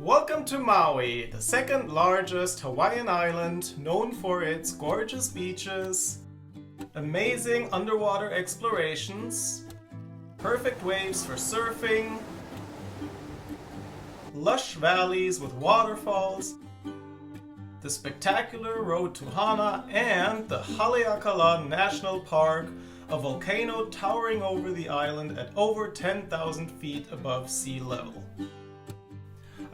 Welcome to Maui, the second largest Hawaiian island known for its gorgeous beaches, amazing underwater explorations, perfect waves for surfing, lush valleys with waterfalls, the spectacular road to Hana, and the Haleakala National Park, a volcano towering over the island at over 10,000 feet above sea level.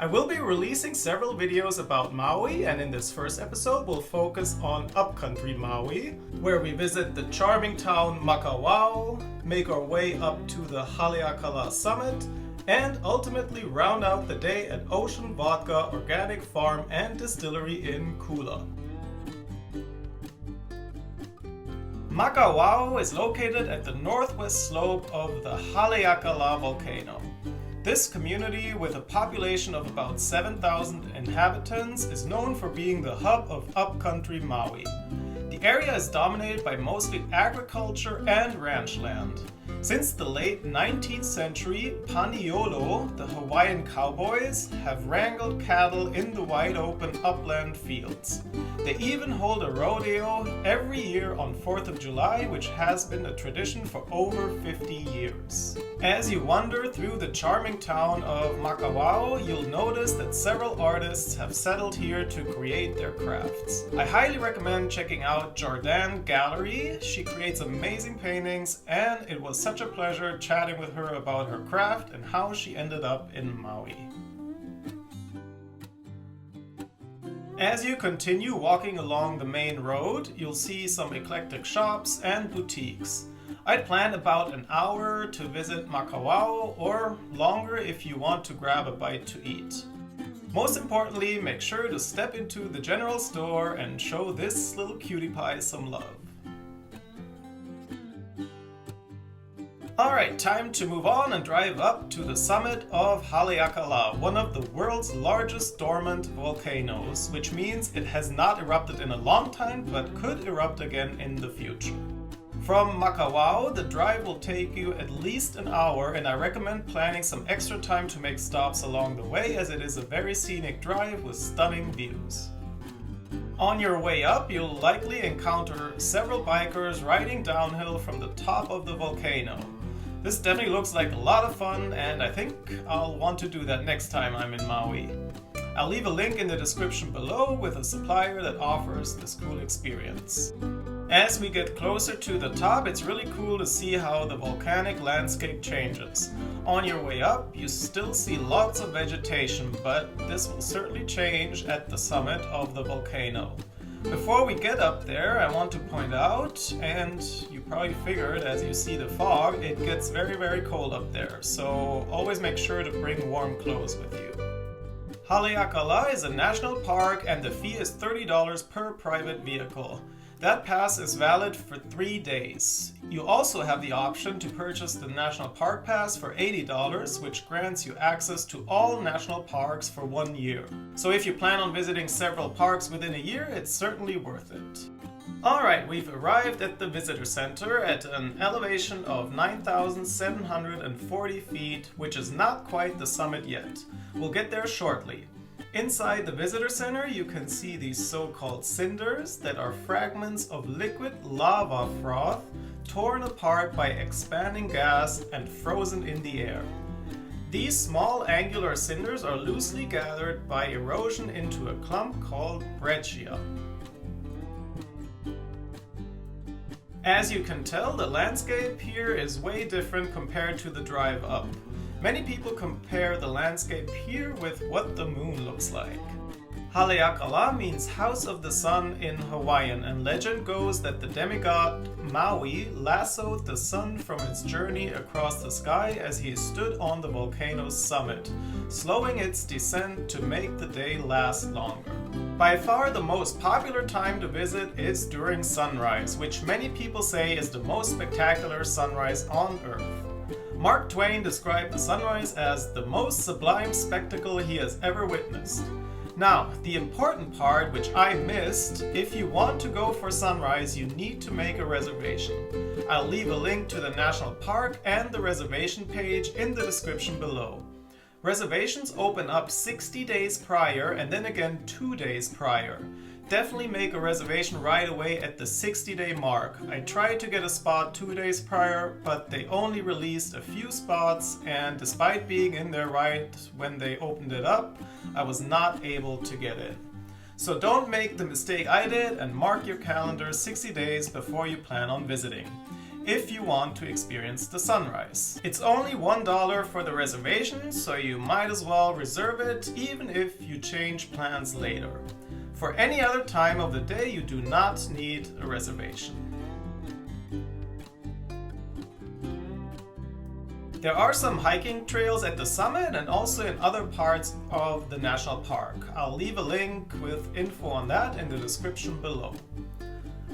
I will be releasing several videos about Maui, and in this first episode we'll focus on Upcountry Maui, where we visit the charming town Makawao, make our way up to the Haleakala Summit, and ultimately round out the day at Ocean Vodka Organic Farm and Distillery in Kula. Makawao is located at the northwest slope of the Haleakala volcano. This community, with a population of about 7,000 inhabitants, is known for being the hub of Upcountry Maui. The area is dominated by mostly agriculture and ranch land. Since the late 19th century, paniolo, the Hawaiian cowboys, have wrangled cattle in the wide open upland fields. They even hold a rodeo every year on 4th of July, which has been a tradition for over 50 years. As you wander through the charming town of Makawao, you'll notice that several artists have settled here to create their crafts. I highly recommend checking out Jordan Gallery. She creates amazing paintings, and it was such a pleasure chatting with her about her craft and how she ended up in Maui. As you continue walking along the main road, you'll see some eclectic shops and boutiques. I'd planned about an hour to visit Makawao, or longer if you want to grab a bite to eat. Most importantly, make sure to step into the general store and show this little cutie pie some love. Alright, time to move on and drive up to the summit of Haleakala, one of the world's largest dormant volcanoes, which means it has not erupted in a long time but could erupt again in the future. From Makawao, the drive will take you at least an hour, and I recommend planning some extra time to make stops along the way, as it is a very scenic drive with stunning views. On your way up, you'll likely encounter several bikers riding downhill from the top of the volcano. This definitely looks like a lot of fun, and I think I'll want to do that next time I'm in Maui. I'll leave a link in the description below with a supplier that offers this cool experience. As we get closer to the top, it's really cool to see how the volcanic landscape changes. On your way up, you still see lots of vegetation, but this will certainly change at the summit of the volcano. Before we get up there, I want to point out, and you probably figured as you see the fog, it gets very cold up there, so always make sure to bring warm clothes with you. Haleakala is a national park, and the fee is $30 per private vehicle. That pass is valid for 3 days. You also have the option to purchase the National Park Pass for $80, which grants you access to all national parks for 1 year. So if you plan on visiting several parks within a year, it's certainly worth it. Alright, we've arrived at the visitor center at an elevation of 9,740 feet, which is not quite the summit yet. We'll get there shortly. Inside the visitor center, you can see these so-called cinders that are fragments of liquid lava froth torn apart by expanding gas and frozen in the air. These small angular cinders are loosely gathered by erosion into a clump called breccia. As you can tell, the landscape here is way different compared to the drive up. Many people compare the landscape here with what the moon looks like. Haleakala means House of the Sun in Hawaiian, and legend goes that the demigod Maui lassoed the sun from its journey across the sky as he stood on the volcano's summit, slowing its descent to make the day last longer. By far the most popular time to visit is during sunrise, which many people say is the most spectacular sunrise on Earth. Mark Twain described the sunrise as the most sublime spectacle he has ever witnessed. Now, the important part, which I missed, if you want to go for sunrise, you need to make a reservation. I'll leave a link to the national park and the reservation page in the description below. Reservations open up 60 days prior and then again 2 days prior. Definitely make a reservation right away at the 60-day mark. I tried to get a spot 2 days prior, but they only released a few spots, and despite being in there right when they opened it up, I was not able to get in. So don't make the mistake I did and mark your calendar 60 days before you plan on visiting, if you want to experience the sunrise. It's only $1 for the reservation, so you might as well reserve it even if you change plans later. For any other time of the day, you do not need a reservation. There are some hiking trails at the summit and also in other parts of the national park. I'll leave a link with info on that in the description below.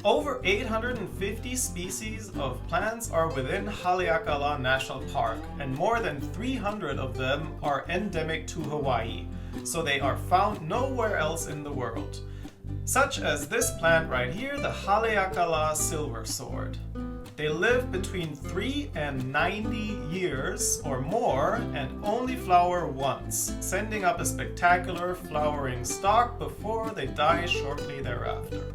Over 850 species of plants are within Haleakala National Park, and more than 300 of them are endemic to Hawaii, so they are found nowhere else in the world. Such as this plant right here, the Haleakala silver sword. They live between 3 and 90 years or more and only flower once, sending up a spectacular flowering stalk before they die shortly thereafter.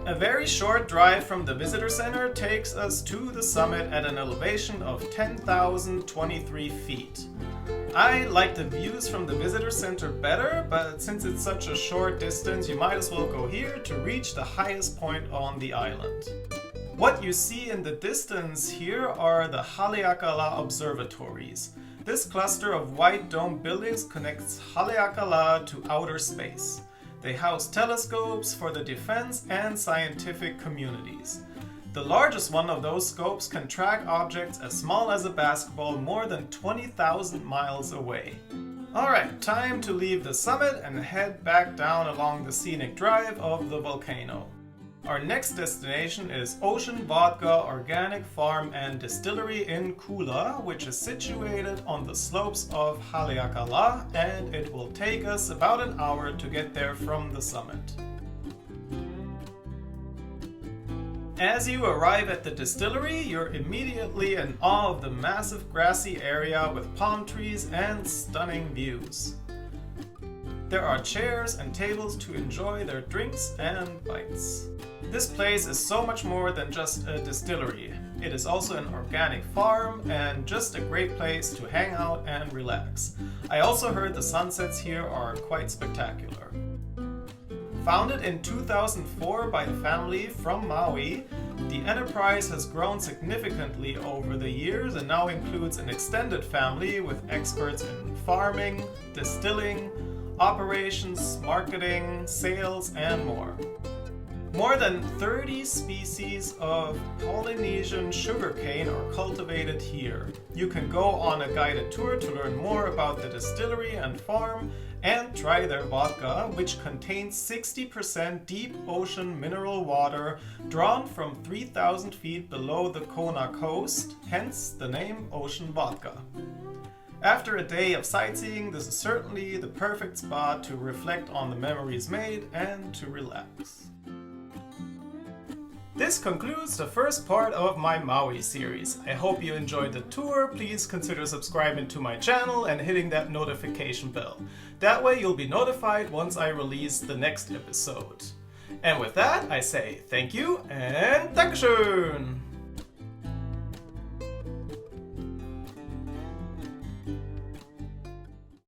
A very short drive from the visitor center takes us to the summit at an elevation of 10,023 feet. I like the views from the visitor center better, but since it's such a short distance, you might as well go here to reach the highest point on the island. What you see in the distance here are the Haleakala observatories. This cluster of white dome buildings connects Haleakala to outer space. They house telescopes for the defense and scientific communities. The largest one of those scopes can track objects as small as a basketball more than 20,000 miles away. Alright, time to leave the summit and head back down along the scenic drive of the volcano. Our next destination is Ocean Vodka Organic Farm and Distillery in Kula, which is situated on the slopes of Haleakala, and it will take us about an hour to get there from the summit. As you arrive at the distillery, you're immediately in awe of the massive grassy area with palm trees and stunning views. There are chairs and tables to enjoy their drinks and bites. This place is so much more than just a distillery. It is also an organic farm and just a great place to hang out and relax. I also heard the sunsets here are quite spectacular. Founded in 2004 by a family from Maui, the enterprise has grown significantly over the years and now includes an extended family with experts in farming, distilling, operations, marketing, sales, and more. More than 30 species of Polynesian sugarcane are cultivated here. You can go on a guided tour to learn more about the distillery and farm and try their vodka, which contains 60% deep ocean mineral water drawn from 3,000 feet below the Kona coast, hence the name Ocean Vodka. After a day of sightseeing, this is certainly the perfect spot to reflect on the memories made and to relax. This concludes the first part of my Maui series. I hope you enjoyed the tour. Please consider subscribing to my channel and hitting that notification bell. That way you'll be notified once I release the next episode. And with that, I say thank you and Dankeschön!